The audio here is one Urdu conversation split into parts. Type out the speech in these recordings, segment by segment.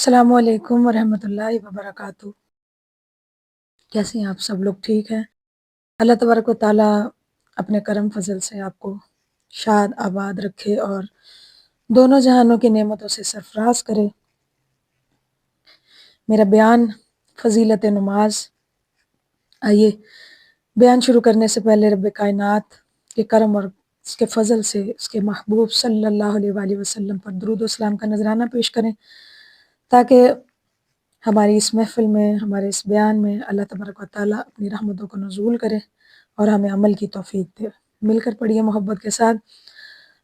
السلام علیکم ورحمۃ اللہ وبرکاتہ۔ کیسے ہیں آپ سب لوگ؟ ٹھیک ہیں؟ اللہ تبارک و تعالیٰ اپنے کرم فضل سے آپ کو شاد آباد رکھے اور دونوں جہانوں کی نعمتوں سے سرفراز کرے۔ میرا بیان فضیلت نماز۔ آئیے بیان شروع کرنے سے پہلے رب کائنات کے کرم اور اس کے فضل سے اس کے محبوب صلی اللہ علیہ وآلہ وسلم پر درود و سلام کا نذرانہ پیش کریں تاکہ ہماری اس محفل میں، ہمارے اس بیان میں اللہ تبارک و تعالیٰ اپنی رحمتوں کو نزول کرے اور ہمیں عمل کی توفیق دے۔ مل کر پڑھیے محبت کے ساتھ: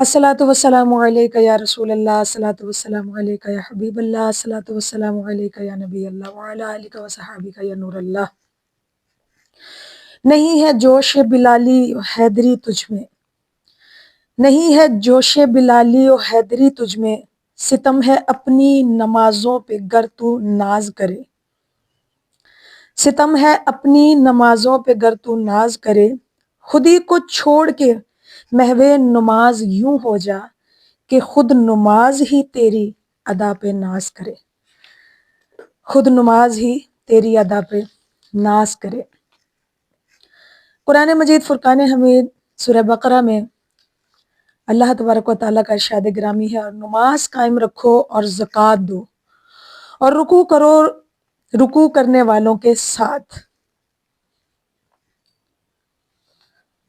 الصلاۃ والسلام علیک یا رسول اللہ، الصلاۃ والسلام علیک یا حبیب اللہ، الصلاۃ والسلام علیک یا نبی اللہ وعلی آلک وصحابک یا نور اللہ۔ نہیں ہے جوش بلالی و حیدری تجھ میں، نہیں ہے جوش بلالی و حیدری تجھ میں، ستم ہے اپنی نمازوں پہ گر تو ناز کرے، ستم ہے اپنی نمازوں پہ گر تو ناز کرے، خودی کو چھوڑ کے محو نماز یوں ہو جا کہ خود نماز ہی تیری ادا پہ ناز کرے، خود نماز ہی تیری ادا پہ ناز کرے۔ قرآن مجید فرقان حمید سورہ بقرہ میں اللہ تبارک و تعالیٰ کا ارشاد گرامی ہے: اور نماز قائم رکھو اور زکوٰۃ دو اور رکوع کرو رکوع کرنے والوں کے ساتھ۔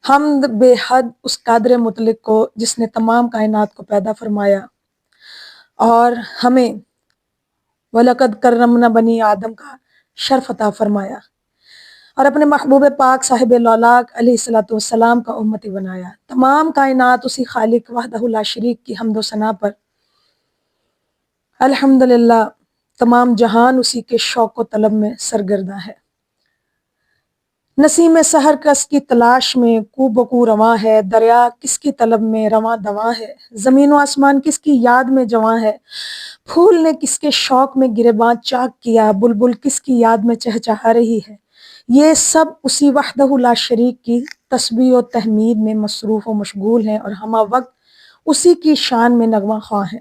حمد بے حد اس قادر مطلق کو جس نے تمام کائنات کو پیدا فرمایا اور ہمیں وَلَقَدْ كَرَّمْنَا بَنِي آدم کا شرف عطا فرمایا اور اپنے محبوب پاک صاحب لولاک علیہ الصلوۃ والسلام کا امتی بنایا۔ تمام کائنات اسی خالق وحدہ لا شریک کی حمد و ثنا پر الحمدللہ، تمام جہان اسی کے شوق و طلب میں سرگرداں ہے۔ نسیم سحر کس کی تلاش میں کو بکو رواں ہے، دریا کس کی طلب میں رواں دواں ہے، زمین و آسمان کس کی یاد میں جواں ہے، پھول نے کس کے شوق میں گریباں چاک کیا، بلبل کس کی یاد میں چہچہا رہی ہے، یہ سب اسی وحدہ لا شریک کی تسبیح و تحمید میں مصروف و مشغول ہیں اور ہمہ وقت اسی کی شان میں نغمہ خواں ہیں۔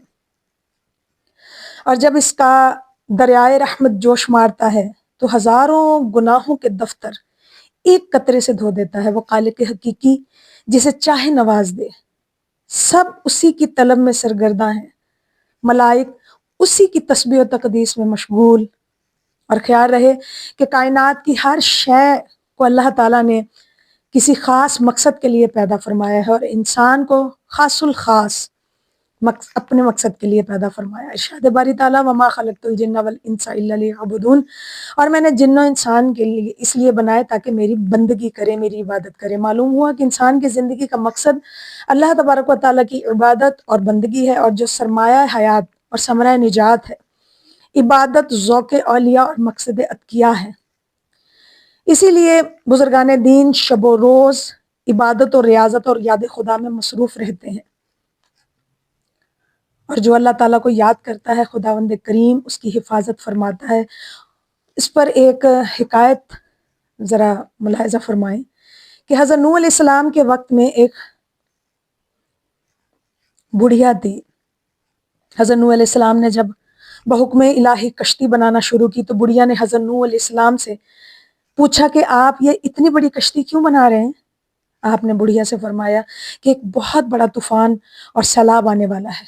اور جب اس کا دریائے رحمت جوش مارتا ہے تو ہزاروں گناہوں کے دفتر ایک قطرے سے دھو دیتا ہے۔ وہ خالق حقیقی جسے چاہے نواز دے، سب اسی کی طلب میں سرگرداں ہیں، ملائک اسی کی تسبیح و تقدیس میں مشغول۔ اور خیال رہے کہ کائنات کی ہر شے کو اللہ تعالیٰ نے کسی خاص مقصد کے لیے پیدا فرمایا ہے اور انسان کو خاص الخاص اپنے مقصد کے لیے پیدا فرمایا۔ ارشاد باری تعالیٰ: وما خلقت الجن والانس الا لیعبدون، اور میں نے جن و انسان کے لیے اس لیے بنائے تاکہ میری بندگی کرے، میری عبادت کرے۔ معلوم ہوا کہ انسان کی زندگی کا مقصد اللہ تبارک و تعالیٰ کی عبادت اور بندگی ہے، اور جو سرمایہ حیات اور ثمرہ نجات ہے عبادت، ذوق اولیاء اور مقصد اتقیاء ہے۔ اسی لیے بزرگان دین شب و روز عبادت و ریاضت اور یاد خدا میں مصروف رہتے ہیں، اور جو اللہ تعالیٰ کو یاد کرتا ہے خداوند کریم اس کی حفاظت فرماتا ہے۔ اس پر ایک حکایت ذرا ملاحظہ فرمائیں کہ حضرت نوح علیہ السلام کے وقت میں ایک بڑھیا تھی۔ حضرت نوح علیہ السلام نے جب بحکم الہی کشتی بنانا شروع کی تو بڑھیا نے حضرت نوح علیہ السلام سے پوچھا کہ آپ یہ اتنی بڑی کشتی کیوں بنا رہے ہیں؟ آپ نے بڑھیا سے فرمایا کہ ایک بہت بڑا طوفان اور سیلاب آنے والا ہے،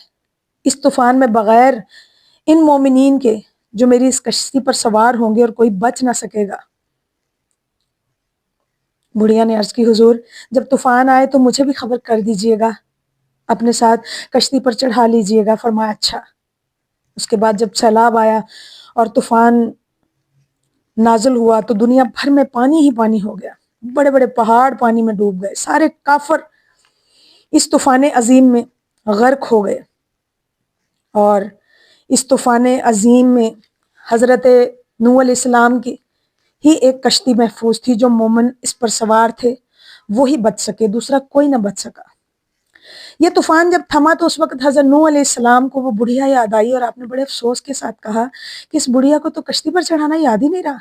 اس طوفان میں بغیر ان مومنین کے جو میری اس کشتی پر سوار ہوں گے اور کوئی بچ نہ سکے گا۔ بڑھیا نے عرض کی حضور جب طوفان آئے تو مجھے بھی خبر کر دیجئے گا، اپنے ساتھ کشتی پر چڑھا لیجئے گا۔ فرمایا اچھا۔ اس کے بعد جب سیلاب آیا اور طوفان نازل ہوا تو دنیا بھر میں پانی ہی پانی ہو گیا، بڑے بڑے پہاڑ پانی میں ڈوب گئے، سارے کافر اس طوفان عظیم میں غرق ہو گئے۔ اور اس طوفان عظیم میں حضرت نوح علیہ السلام کی ہی ایک کشتی محفوظ تھی، جو مومن اس پر سوار تھے وہی بچ سکے، دوسرا کوئی نہ بچ سکا۔ یہ طوفان جب تھما تو اس وقت حضرت نوح علیہ السلام کو وہ بڑھیا یاد آئی اور آپ نے بڑے افسوس کے ساتھ کہا کہ اس بڑھیا کو تو کشتی پر چڑھانا یاد ہی نہیں رہا۔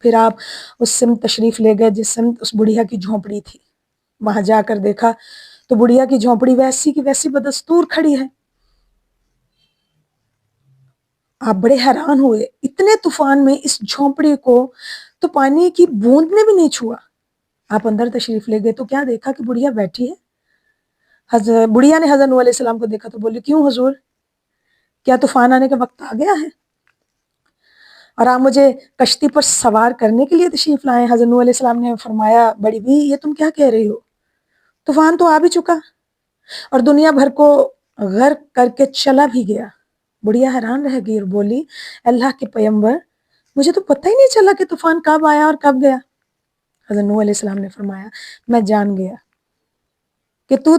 پھر آپ اس سمت تشریف لے گئے جس سمت اس بڑھیا کی جھونپڑی تھی۔ وہاں جا کر دیکھا تو بڑھیا کی جھونپڑی ویسی کی ویسی بدستور کھڑی ہے۔ آپ بڑے حیران ہوئے، اتنے طوفان میں اس جھونپڑی کو تو پانی کی بوند نے بھی نہیں چھوا۔ آپ اندر تشریف لے گئے تو کیا دیکھا کہ بڑھیا بیٹھی ہے۔ بڑھیا نے حضرت نوح علیہ السلام کو دیکھا تو بولی، کیوں حضور، کیا طوفان آنے کا وقت آ گیا ہے اور آپ مجھے کشتی پر سوار کرنے کے لیے تشریف لائے؟ حضرت نوح علیہ السلام نے فرمایا، بڑی بھی یہ تم کیا کہہ رہی ہو، طوفان تو آ بھی چکا اور دنیا بھر کو غرق کر کے چلا بھی گیا۔ بڑھیا حیران رہ گئی اور بولی، اللہ کے پیغمبر، مجھے تو پتہ ہی نہیں چلا کہ طوفان کب آیا اور کب گیا۔ حضرت نوح علیہ السلام نے فرمایا، میں جان گیا کہ تو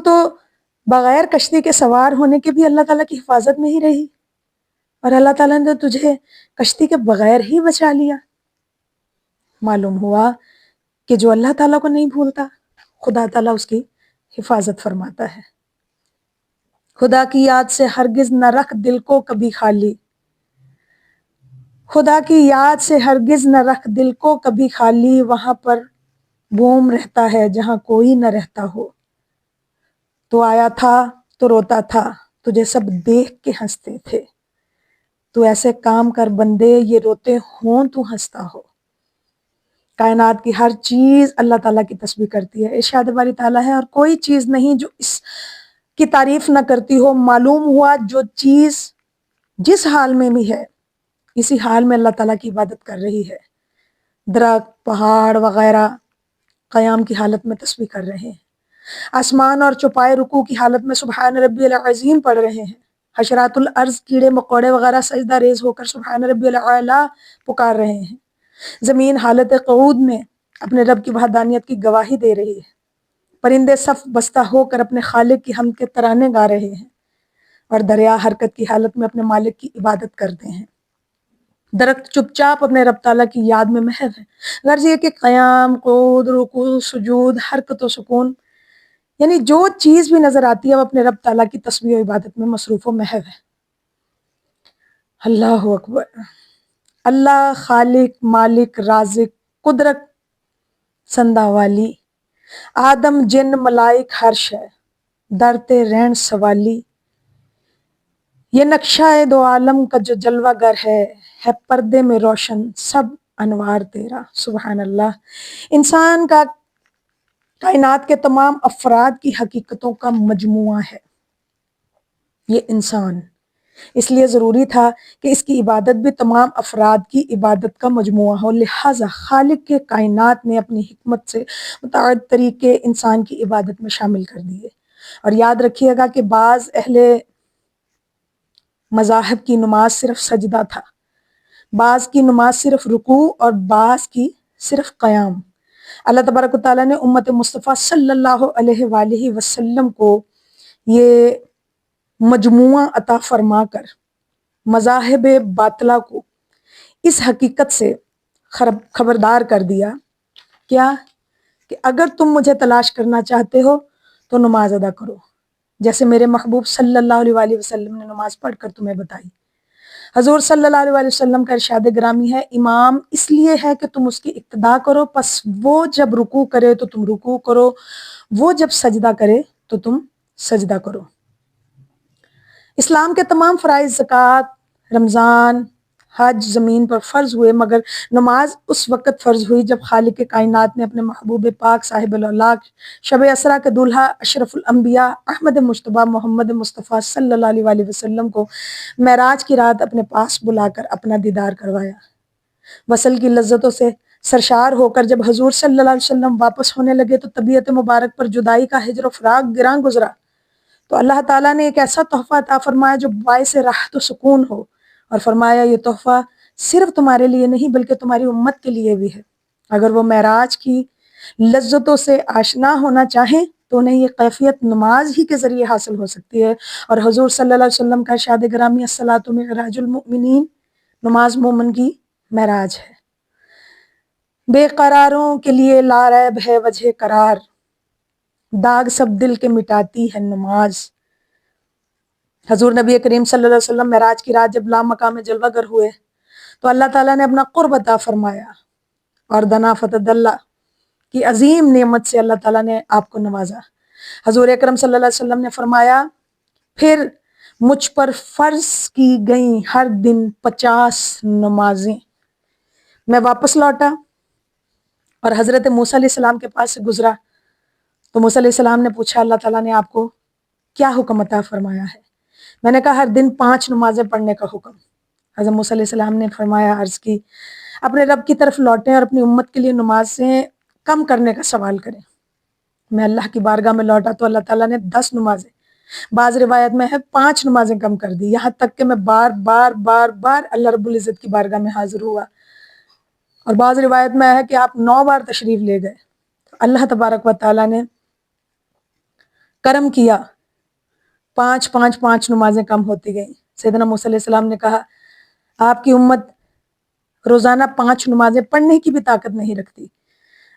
بغیر کشتی کے سوار ہونے کے بھی اللہ تعالیٰ کی حفاظت میں ہی رہی، اور اللہ تعالیٰ نے تجھے کشتی کے بغیر ہی بچا لیا۔ معلوم ہوا کہ جو اللہ تعالیٰ کو نہیں بھولتا، خدا تعالیٰ اس کی حفاظت فرماتا ہے۔ خدا کی یاد سے ہرگز نہ رکھ دل کو کبھی خالی، خدا کی یاد سے ہرگز نہ رکھ دل کو کبھی خالی، وہاں پر بوم رہتا ہے جہاں کوئی نہ رہتا ہو۔ تو آیا تھا تو روتا تھا، تجھے سب دیکھ کے ہنستے تھے، تو ایسے کام کر بندے یہ روتے ہوں تو ہنستا ہو۔ کائنات کی ہر چیز اللہ تعالیٰ کی تسبیح کرتی ہے، ارشاد باری تعالیٰ ہے، اور کوئی چیز نہیں جو اس کی تعریف نہ کرتی ہو۔ معلوم ہوا جو چیز جس حال میں بھی ہے، اسی حال میں اللہ تعالیٰ کی عبادت کر رہی ہے۔ درخت، پہاڑ وغیرہ قیام کی حالت میں تسبیح کر رہے ہیں، آسمان اور چوپائے رکوع کی حالت میں سبحان ربی العظیم پڑھ رہے ہیں، حشرات الارض کیڑے مکوڑے وغیرہ سجدہ ریز ہو کر سبحان ربی الاعلیٰ پکار رہے ہیں، زمین حالت قعود میں اپنے رب کی وحدانیت کی گواہی دے رہی ہے، پرندے صف بستہ ہو کر اپنے خالق کی حمد کے ترانے گا رہے ہیں، اور دریا حرکت کی حالت میں اپنے مالک کی عبادت کرتے ہیں۔ درخت چپ چاپ اپنے رب تعالیٰ کی یاد میں محو ہے، غرض یہ کہ قیام، قعود، رکوع، سجود، حرکت و سکون، یعنی جو چیز بھی نظر آتی ہے وہ اپنے رب تعالیٰ کی تسبیح و عبادت میں مصروف و محو ہے۔ اللہ اکبر۔ اللہ خالق، مالک، رازق، قدرت سندا والی، آدم جن ملائک ہر شے، درتے رہن سوالی، یہ نقشہ دو عالم کا جو جلوہ گر ہے پردے میں روشن سب انوار تیرا۔ سبحان اللہ۔ انسان کا کائنات کے تمام افراد کی حقیقتوں کا مجموعہ ہے یہ انسان، اس لیے ضروری تھا کہ اس کی عبادت بھی تمام افراد کی عبادت کا مجموعہ ہو، لہٰذا خالق کے کائنات نے اپنی حکمت سے متعدد طریقے انسان کی عبادت میں شامل کر دیے۔ اور یاد رکھیے گا کہ بعض اہل مذاہب کی نماز صرف سجدہ تھا، بعض کی نماز صرف رکوع اور بعض کی صرف قیام۔ اللہ تبارک و تعالیٰ نے امت مصطفیٰ صلی اللہ علیہ وآلہ وسلم کو یہ مجموعہ عطا فرما کر مذاہب باطلہ کو اس حقیقت سے خبردار کر دیا، کیا کہ اگر تم مجھے تلاش کرنا چاہتے ہو تو نماز ادا کرو، جیسے میرے محبوب صلی اللہ علیہ وآلہ وسلم نے نماز پڑھ کر تمہیں بتائی۔ حضور صلی اللہ علیہ وآلہ وسلم کا ارشاد گرامی ہے، امام اس لیے ہے کہ تم اس کی اقتداء کرو، پس وہ جب رکوع کرے تو تم رکوع کرو، وہ جب سجدہ کرے تو تم سجدہ کرو۔ اسلام کے تمام فرائض، زکوٰۃ، رمضان، حج زمین پر فرض ہوئے، مگر نماز اس وقت فرض ہوئی جب خالق کائنات نے اپنے محبوب پاک صاحب الاولاق شب اسرا کے دولہا اشرف الانبیاء احمد مجتبیٰ محمد مصطفیٰ صلی اللہ علیہ وآلہ وسلم کو معراج کی رات اپنے پاس بلا کر اپنا دیدار کروایا۔ وصل کی لذتوں سے سرشار ہو کر جب حضور صلی اللہ علیہ وسلم واپس ہونے لگے تو طبیعت مبارک پر جدائی کا ہجر و فراق گراں گزرا، تو اللہ تعالیٰ نے ایک ایسا تحفہ عطا فرمایا جو باعث راحت و سکون ہو، اور فرمایا یہ تحفہ صرف تمہارے لیے نہیں بلکہ تمہاری امت کے لیے بھی ہے۔ اگر وہ معراج کی لذتوں سے آشنا ہونا چاہیں تو انہیں یہ کیفیت نماز ہی کے ذریعے حاصل ہو سکتی ہے، اور حضور صلی اللہ علیہ وسلم کا ارشاد گرامی الصلاۃ معراج المؤمنین، نماز مومن کی معراج ہے۔ بے قراروں کے لیے لا ریب ہے وجہ قرار، داغ سب دل کے مٹاتی ہے نماز۔ حضور نبی کریم صلی اللہ علیہ وسلم معراج کی رات جب لامقام جلوہ گر ہوئے تو اللہ تعالیٰ نے اپنا قرب عطا فرمایا، اور دنا فتد اللہ کی عظیم نعمت سے اللہ تعالیٰ نے آپ کو نوازا۔ حضور اکرم صلی اللہ علیہ وسلم نے فرمایا، پھر مجھ پر فرض کی گئیں ہر دن 50 نمازیں۔ میں واپس لوٹا اور حضرت موسیٰ علیہ السلام کے پاس سے گزرا تو موسیٰ علیہ السلام نے پوچھا اللہ تعالیٰ نے آپ کو کیا حکم عطا فرمایا ہے؟ میں نے کہا ہر دن 5 نمازیں پڑھنے کا حکم۔ حضرت موسیٰ علیہ السلام نے فرمایا، عرض کی اپنے رب کی طرف لوٹیں اور اپنی امت کے لیے نمازیں کم کرنے کا سوال کریں۔ میں اللہ کی بارگاہ میں لوٹا تو اللہ تعالیٰ نے 10 نمازیں، بعض روایت میں ہے 5 نمازیں کم کر دی، یہاں تک کہ میں بار بار اللہ رب العزت کی بارگاہ میں حاضر ہوا، اور بعض روایت میں ہے کہ آپ 9 بار تشریف لے گئے۔ اللہ تبارک و تعالیٰ نے کرم کیا، 5 نمازیں کم ہوتی گئیں۔ سیدنا موسیٰ علیہ السلام نے کہا آپ کی امت روزانہ 5 نمازیں پڑھنے کی بھی طاقت نہیں رکھتی،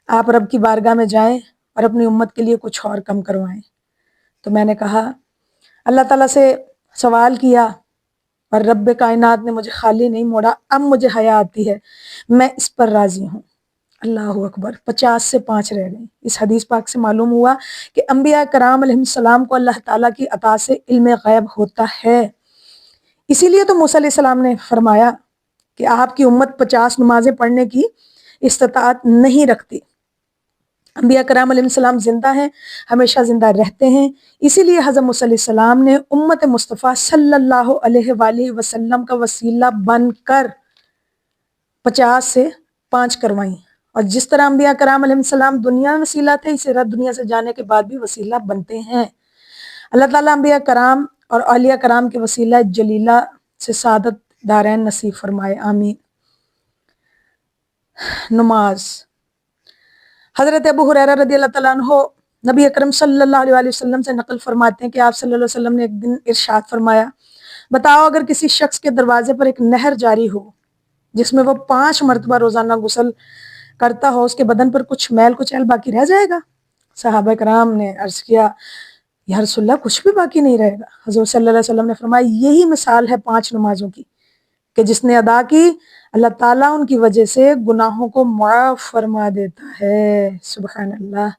آپ رب کی بارگاہ میں جائیں اور اپنی امت کے لیے کچھ اور کم کروائیں۔ تو میں نے کہا اللہ تعالیٰ سے سوال کیا اور رب کائنات نے مجھے خالی نہیں موڑا، اب مجھے حیا آتی ہے، میں اس پر راضی ہوں۔ اللہ اکبر، 50 سے 5 رہ گئیں۔ اس حدیث پاک سے معلوم ہوا کہ انبیاء کرام علیہ السلام کو اللہ تعالیٰ کی عطا سے علم غیب ہوتا ہے، اسی لیے تو موسیٰ علیہ السلام نے فرمایا کہ آپ کی امت 50 نمازیں پڑھنے کی استطاعت نہیں رکھتی۔ انبیاء کرام علیہ السلام زندہ ہیں، ہمیشہ زندہ رہتے ہیں، اسی لیے حضرت موسیٰ علیہ السلام نے امت مصطفیٰ صلی اللہ علیہ وآلہ وسلم کا وسیلہ بن کر 50 سے 5 کروائیں، اور جس طرح انبیاء کرام علیہ السلام دنیا میں وسیلہ تھے، اسی طرح دنیا سے جانے کے بعد بھی وسیلہ بنتے ہیں۔ اللہ تعالیٰ انبیاء کرام اور اولیاء کرام کے وسیلہ جلیلہ سے سعادت دارین نصیب فرمائے، آمین۔ نماز۔ حضرت ابو ہریرہ رضی اللہ تعالیٰ عنہ نبی اکرم صلی اللہ علیہ وآلہ وسلم سے نقل فرماتے ہیں کہ آپ صلی اللہ علیہ وسلم نے ایک دن ارشاد فرمایا، بتاؤ اگر کسی شخص کے دروازے پر ایک نہر جاری ہو جس میں وہ 5 مرتبہ روزانہ غسل کرتا ہو، اس کے بدن پر کچھ میل کچیل باقی رہ جائے گا؟ صحابہ کرام نے عرض کیا یا رسول اللہ کچھ بھی باقی نہیں رہے گا۔ حضرت صلی اللہ علیہ وسلم نے فرمایا یہی مثال ہے 5 نمازوں کی کہ جس نے ادا کی اللہ تعالیٰ ان کی وجہ سے گناہوں کو معاف فرما دیتا ہے، سبحان اللہ۔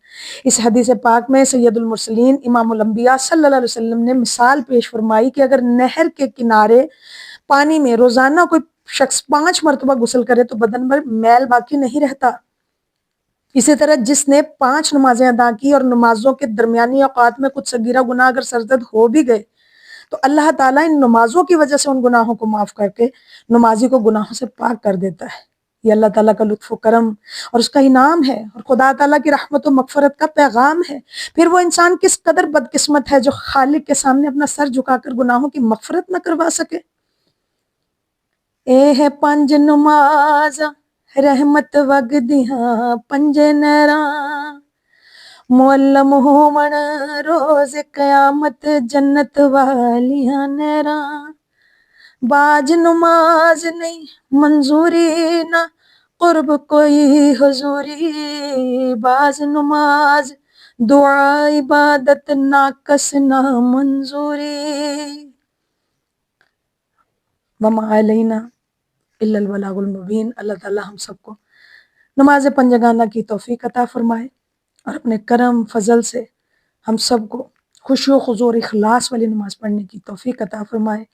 اس حدیث پاک میں سید المرسلین امام الانبیاء صلی اللہ علیہ وسلم نے مثال پیش فرمائی کہ اگر نہر کے کنارے پانی میں روزانہ کوئی شخص 5 مرتبہ غسل کرے تو بدن پر میل باقی نہیں رہتا۔ اسی طرح جس نے 5 نمازیں ادا کی اور نمازوں کے درمیانی اوقات میں کچھ صغیرہ گناہ اگر سرزد ہو بھی گئے تو اللہ تعالیٰ ان نمازوں کی وجہ سے ان گناہوں کو معاف کر کے نمازی کو گناہوں سے پاک کر دیتا ہے۔ یہ اللہ تعالیٰ کا لطف و کرم اور اس کا انعام ہے، اور خدا تعالیٰ کی رحمت و مغفرت کا پیغام ہے۔ پھر وہ انسان کس قدر بدقسمت ہے جو خالق کے سامنے اپنا سر جھکا کر گناہوں کی مغفرت نہ کروا سکے۔ اے ہے 5 نماز رحمت وگدیاں 5 نہراں، معلم ہومن روز قیامت جنت والیاں نہراں، باج نماز نہیں منظوری نہ قرب کوئی حضوری، باز نماز دعا عبادت ناقص نہ منظوری، وما علینا الا البلاغ المبین۔ اللہ تعالیٰ ہم سب کو نماز پنجگانہ کی توفیق عطا فرمائے اور اپنے کرم فضل سے ہم سب کو خشوع و خضوع اور اخلاص والی نماز پڑھنے کی توفیق عطا فرمائے،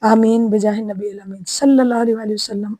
آمین بجاہ نبی الامین صلی اللہ علیہ وآلہ وسلم۔